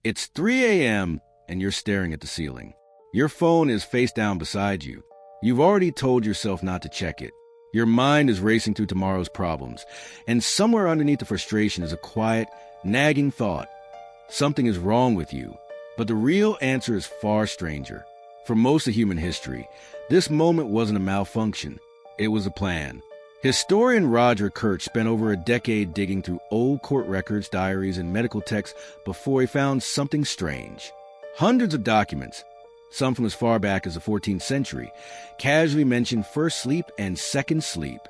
It's 3 a.m. and you're staring at the ceiling. Your phone is face down beside you. You've already told yourself not to check it. Your mind is racing through tomorrow's problems, and somewhere underneath the frustration is a quiet, nagging thought. Something is wrong with you. But the real answer is far stranger. For most of human history, this moment wasn't a malfunction. It was a plan. Historian Roger Ekirch spent over a decade digging through old court records, diaries, and medical texts before he found something strange. Hundreds of documents, some from as far back as the 14th century, casually mention first sleep and second sleep.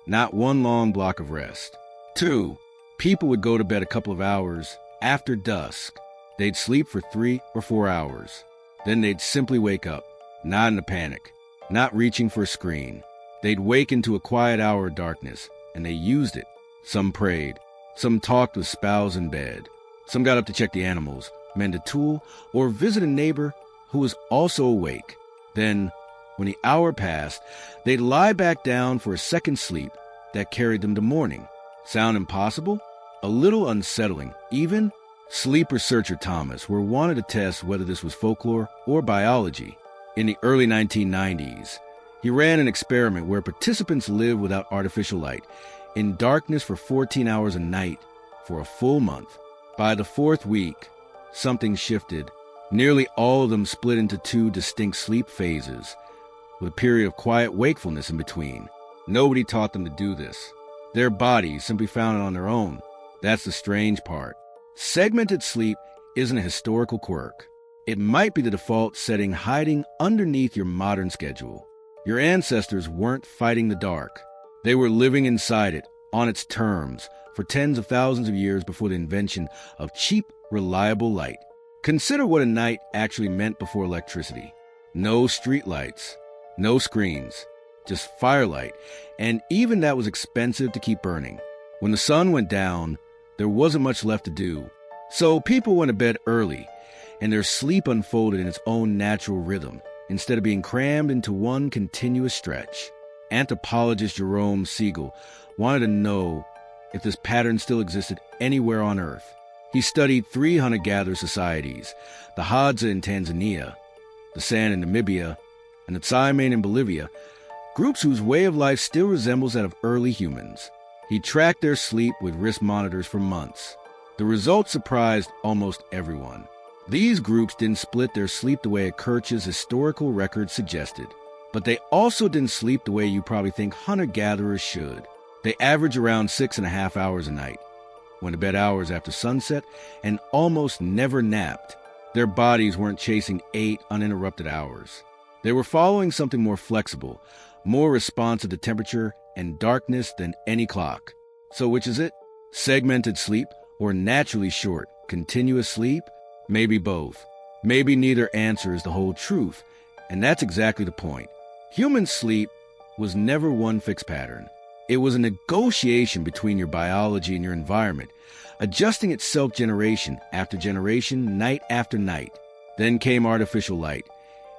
Not one long block of rest. 2. People would go to bed a couple of hours after dusk. They'd sleep for 3 or 4 hours. Then they'd simply wake up, not in a panic, not reaching for a screen. They'd wake into a quiet hour of darkness, and they used it. Some prayed. Some talked with spouse in bed. Some got up to check the animals, mend a tool, or visit a neighbor who was also awake. Then, when the hour passed, they'd lie back down for a second sleep that carried them to morning. Sound impossible? A little unsettling, even? Sleep researcher Thomas Wehr wanted to test whether this was folklore or biology. In the early 1990s, he ran an experiment where participants lived without artificial light, in darkness for 14 hours a night, for a full month. By the 4th week, something shifted. Nearly all of them split into 2 distinct sleep phases, with a period of quiet wakefulness in between. Nobody taught them to do this. Their bodies simply found it on their own. That's the strange part. Segmented sleep isn't a historical quirk. It might be the default setting hiding underneath your modern schedule. Your ancestors weren't fighting the dark. They were living inside it, on its terms, for tens of thousands of years before the invention of cheap, reliable light. Consider what a night actually meant before electricity. No streetlights, no screens, just firelight, and even that was expensive to keep burning. When the sun went down, there wasn't much left to do. So people went to bed early, and their sleep unfolded in its own natural rhythm, instead of being crammed into one continuous stretch. Anthropologist Jerome Siegel wanted to know if this pattern still existed anywhere on Earth. He studied 3 hunter-gatherer societies, the Hadza in Tanzania, the San in Namibia, and the Tsaimene in Bolivia, groups whose way of life still resembles that of early humans. He tracked their sleep with wrist monitors for months. The results surprised almost everyone. These groups didn't split their sleep the way Ekirch's historical records suggested, but they also didn't sleep the way you probably think hunter-gatherers should. They average around 6.5 hours a night, went to bed hours after sunset, and almost never napped. Their bodies weren't chasing 8 uninterrupted hours. They were following something more flexible, more responsive to temperature and darkness than any clock. So which is it? Segmented sleep or naturally short, continuous sleep? Maybe both. Maybe neither answer is the whole truth, and that's exactly the point. Human sleep was never one fixed pattern. It was a negotiation between your biology and your environment, adjusting itself generation after generation, night after night. Then came artificial light,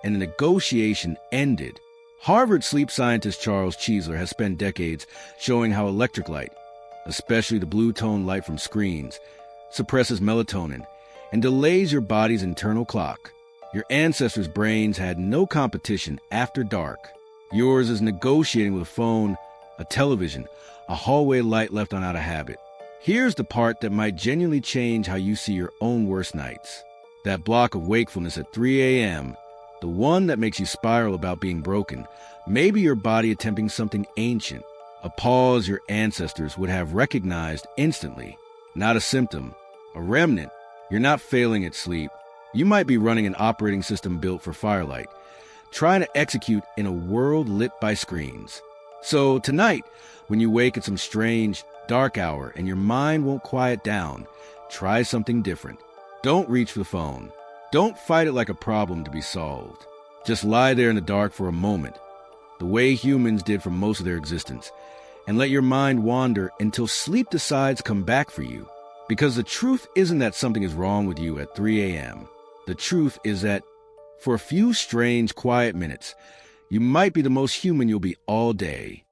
and the negotiation ended. Harvard sleep scientist Charles Czeisler has spent decades showing how electric light, especially the blue-tone light from screens, suppresses melatonin and delays your body's internal clock. Your ancestors' brains had no competition after dark. Yours is negotiating with a phone, a television, a hallway light left on out of habit. Here's the part that might genuinely change how you see your own worst nights. That block of wakefulness at 3 a.m., the one that makes you spiral about being broken, maybe your body attempting something ancient, a pause your ancestors would have recognized instantly. Not a symptom, a remnant. You're not failing at sleep. You might be running an operating system built for firelight, trying to execute in a world lit by screens. So tonight, when you wake at some strange, dark hour and your mind won't quiet down, try something different. Don't reach for the phone. Don't fight it like a problem to be solved. Just lie there in the dark for a moment, the way humans did for most of their existence, and let your mind wander until sleep decides to come back for you. Because the truth isn't that something is wrong with you at 3 a.m. The truth is that for a few strange, quiet minutes, you might be the most human you'll be all day.